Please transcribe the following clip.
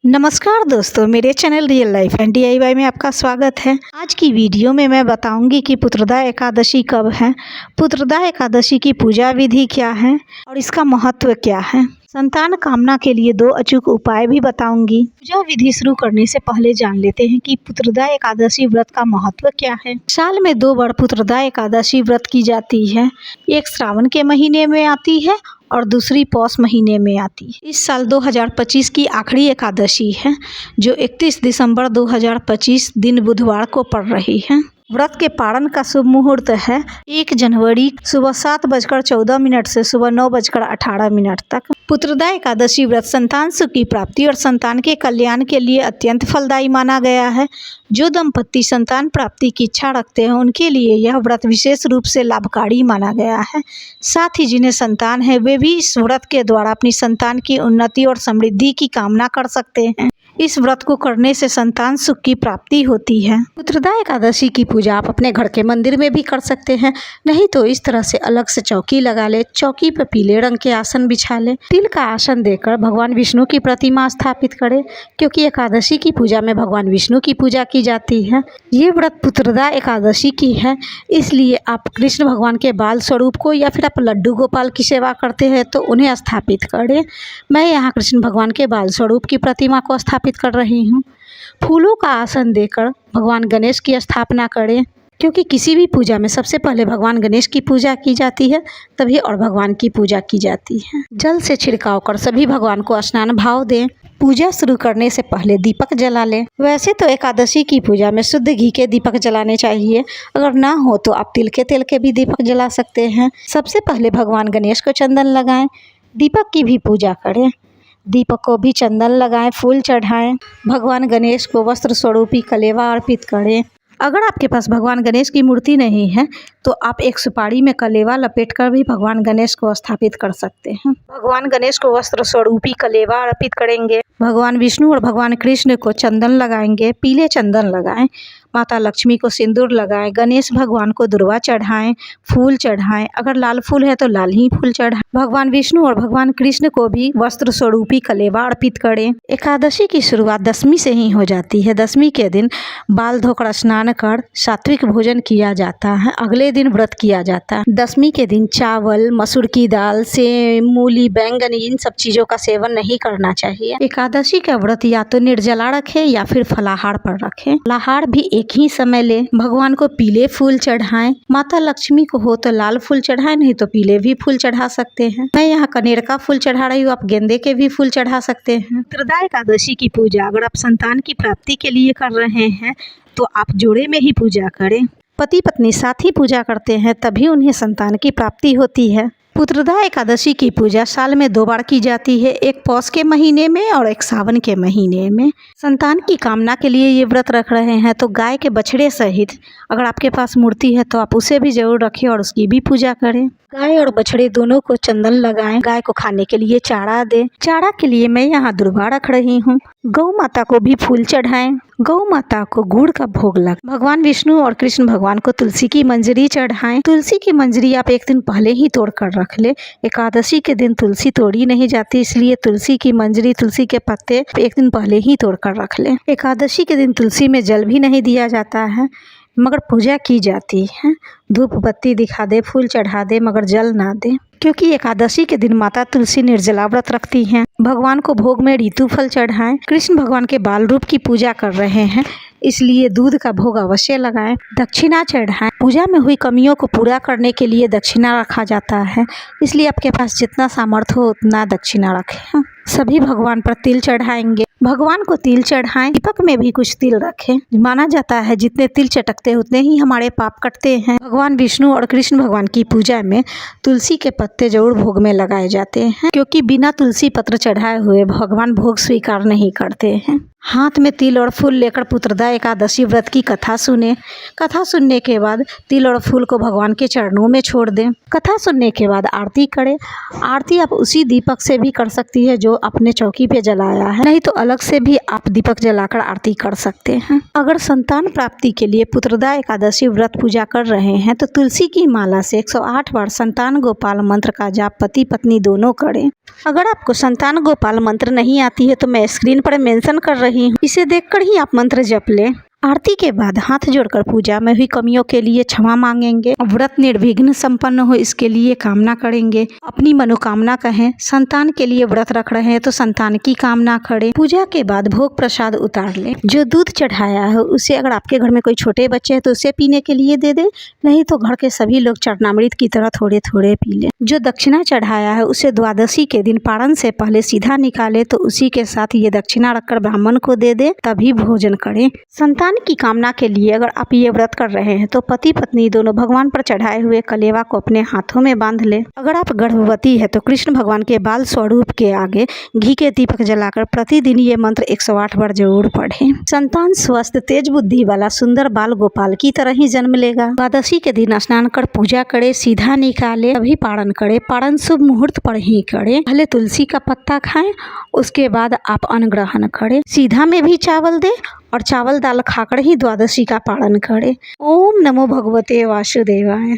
नमस्कार दोस्तों, मेरे channel real life and DIY में आपका स्वागत है। आज की वीडियो में मैं बताऊंगी कि पुत्रदा एकादशी कब है, पुत्रदा एकादशी की पूजा विधि क्या है और इसका महत्व क्या है। संतान कामना के लिए 2 अचूक उपाय भी बताऊंगी। पूजा विधि शुरू करने से पहले जान लेते हैं कि पुत्रदा एकादशी व्रत का महत्व क्या है। साल में 2 बार पुत्रदा एकादशी व्रत की जाती है। एक श्रावण के महीने में आती है और दूसरी पौष महीने में आती है। इस साल 2025 की आखिरी एकादशी है जो 31 दिसंबर 2025 दिन बुधवार को पड़ रही है। व्रत के पारण का शुभ मुहूर्त है 1 जनवरी सुबह 7:14 से सुबह 9:18 तक। पुत्रदा एकादशी व्रत संतान सुख की प्राप्ति और संतान के कल्याण के लिए अत्यंत फलदायी माना गया है। जो दंपत्ति संतान प्राप्ति की इच्छा रखते हैं उनके लिए यह व्रत विशेष रूप से लाभकारी माना गया है। साथ ही जिन्हें संतान है वे भी इस व्रत के द्वारा अपनी संतान की उन्नति और समृद्धि की कामना कर सकते हैं। इस व्रत को करने से संतान सुख की प्राप्ति होती है। पुत्रदा एकादशी की पूजा आप अपने घर के मंदिर में भी कर सकते हैं, नहीं तो इस तरह से अलग से चौकी लगा ले। चौकी पर पीले रंग के आसन बिछा ले। तिल का आसन देकर भगवान विष्णु की प्रतिमा स्थापित करें, क्योंकि एकादशी की पूजा में भगवान विष्णु की पूजा की जाती है। ये व्रत पुत्रदा एकादशी की है, इसलिए आप कृष्ण भगवान के बाल स्वरूप को या फिर आप लड्डू गोपाल की सेवा करते हैं तो उन्हें स्थापित करें। मैं यहाँ कृष्ण भगवान के बाल स्वरूप की प्रतिमा को स्थापित कर रही हूँ। फूलों का आसन देकर भगवान गणेश की स्थापना करें, क्योंकि किसी भी पूजा में सबसे पहले भगवान गणेश की पूजा की जाती है, तभी और भगवान की पूजा की जाती है। जल से छिड़काव कर सभी भगवान को स्नान भाव दें। पूजा शुरू करने से पहले दीपक जला लें। वैसे तो एकादशी की पूजा में शुद्ध घी के दीपक जलाने चाहिए, अगर ना हो तो आप तिल के तेल के भी दीपक जला सकते हैं। सबसे पहले भगवान गणेश को चंदन लगाएं, दीपक की भी पूजा करें। दीपक को भी चंदन लगाएं, फूल चढ़ाएं। भगवान गणेश को वस्त्र स्वरूपी कलेवा अर्पित करें। अगर आपके पास भगवान गणेश की मूर्ति नहीं है तो आप एक सुपारी में कलेवा लपेटकर भी भगवान गणेश को स्थापित कर सकते हैं। भगवान गणेश को वस्त्र स्वरूपी कलेवा अर्पित करेंगे। भगवान विष्णु और भगवान कृष्ण को चंदन लगाएंगे, पीले चंदन लगाएं। माता लक्ष्मी को सिंदूर लगाएं। गणेश भगवान को दुर्वा चढ़ाएं, फूल चढ़ाएं। अगर लाल फूल है तो लाल ही फूल चढ़ाएं। भगवान विष्णु और भगवान कृष्ण को भी वस्त्र स्वरूपी कलेवा अर्पित करें। एकादशी की शुरुआत दशमी से ही हो जाती है। दशमी के दिन बाल धोकर स्नान कर सात्विक भोजन किया जाता है। अगले दिन व्रत किया जाता है। दशमी के दिन चावल, मसूर की दाल, सेम, मूली, बैंगन इन सब चीज़ों का सेवन नहीं करना चाहिए। एकादशी का व्रत या तो निर्जला रखें या फिर फलाहार पर रखें। फलाहार भी एक ही समय ले। भगवान को पीले फूल चढ़ाएं। माता लक्ष्मी को हो तो लाल फूल चढ़ाएं, नहीं तो पीले भी फूल चढ़ा सकते हैं। मैं यहाँ कनेर का फूल चढ़ा रही हूँ, आप गेंदे के भी फूल चढ़ा सकते हैं। पुत्रदा एकादशी की पूजा अगर आप संतान की प्राप्ति के लिए कर रहे हैं तो आप जोड़े में ही पूजा करें। पति पत्नी साथ ही पूजा करते हैं तभी उन्हें संतान की प्राप्ति होती है। पुत्रदा एकादशी की पूजा साल में 2 बार की जाती है, एक पौष के महीने में और एक सावन के महीने में। संतान की कामना के लिए ये व्रत रख रहे हैं तो गाय के बछड़े सहित अगर आपके पास मूर्ति है तो आप उसे भी जरूर रखें और उसकी भी पूजा करें। गाय और बछड़े दोनों को चंदन लगाएं। गाय को खाने के लिए चारा दें। चारा के लिए मैं यहाँ दुर्वा रख रही हूँ। गौ माता को भी फूल चढ़ाएं। गौ माता को गुड़ का भोग लगा। भगवान विष्णु और कृष्ण भगवान को तुलसी की मंजरी चढ़ाएं। तुलसी की मंजरी आप एक दिन पहले ही तोड़ कर रख ले। एकादशी के दिन तुलसी तोड़ी नहीं जाती, इसलिए तुलसी की मंजरी, तुलसी के पत्ते एक दिन पहले ही तोड़ कर रख ले। एकादशी के दिन तुलसी में जल भी नहीं दिया जाता है, मगर पूजा की जाती है। धूप बत्ती दिखा दे, फूल चढ़ा दे, मगर जल ना दे, क्योंकि एकादशी के दिन माता तुलसी निर्जला व्रत रखती हैं। भगवान को भोग में ऋतु फल चढ़ाएं। कृष्ण भगवान के बाल रूप की पूजा कर रहे हैं, इसलिए दूध का भोग अवश्य लगाएं। दक्षिणा चढ़ाएं। पूजा में हुई कमियों को पूरा करने के लिए दक्षिणा रखा जाता है, इसलिए आपके पास जितना सामर्थ्य हो उतना दक्षिणा रखें। सभी भगवान पर तिल चढ़ाएंगे। भगवान को तिल चढ़ाएं। दीपक में भी कुछ तिल रखें। माना जाता है जितने तिल चटकते उतने ही हमारे पाप कटते हैं। भगवान विष्णु और कृष्ण भगवान की पूजा में तुलसी के पत्ते जरूर भोग में लगाए जाते हैं, क्योंकि बिना तुलसी पत्र चढ़ाए हुए भगवान भोग स्वीकार नहीं करते हैं। हाथ में तिल और फूल लेकर पुत्रदा एकादशी व्रत की कथा सुने। कथा सुनने के बाद तिल और फूल को भगवान के चरणों में छोड़ दें। कथा सुनने के बाद आरती करें। आरती आप उसी दीपक से भी कर सकती है जो आपने चौकी पे जलाया है, नहीं तो अलग से भी आप दीपक जलाकर आरती कर सकते हैं। अगर संतान प्राप्ति के लिए पुत्रदा एकादशी व्रत पूजा कर रहे हैं तो तुलसी की माला से 108 बार संतान गोपाल मंत्र का जाप पति पत्नी दोनों करें। अगर आपको संतान गोपाल मंत्र नहीं आती है तो मैं स्क्रीन पर मेंशन कर रही हूँ, इसे देखकर ही आप मंत्र जप लें। आरती के बाद हाथ जोड़कर पूजा में हुई कमियों के लिए क्षमा मांगेंगे। व्रत निर्विघ्न संपन्न हो इसके लिए कामना करेंगे। अपनी मनोकामना कहें। संतान के लिए व्रत रख रहे हैं तो संतान की कामना करें। पूजा के बाद भोग प्रसाद उतार लें। जो दूध चढ़ाया है उसे अगर आपके घर में कोई छोटे बच्चे हैं तो उसे पीने के लिए दे दें, नहीं तो घर के सभी लोग चरणामृत की तरह थोड़े थोड़े पी लें। जो दक्षिणा चढ़ाया है उसे द्वादशी के दिन पारण से पहले सीधा निकाले तो उसी के साथ ये दक्षिणा रखकर ब्राह्मण को दे दे, तभी भोजन करें। संतान की कामना के लिए अगर आप ये व्रत कर रहे हैं तो पति पत्नी दोनों भगवान पर चढ़ाए हुए कलेवा को अपने हाथों में बांध ले। अगर आप गर्भवती है तो कृष्ण भगवान के बाल स्वरूप के आगे घी के दीपक जलाकर प्रतिदिन ये मंत्र 108 बार जरूर पढ़ें। संतान स्वस्थ तेज बुद्धि वाला सुंदर बाल गोपाल की तरह ही जन्म लेगा। द्वादशी के दिन स्नान कर पूजा करे, सीधा निकाले, तभी पारण करे। पारण शुभ मुहूर्त पर ही करे। पहले तुलसी का पत्ता खाएं, उसके बाद आप अन्न ग्रहण करें। सीधा में भी चावल दे और चावल दाल खाकर ही द्वादशी का पारण करें। ओम नमो भगवते वासुदेवाय।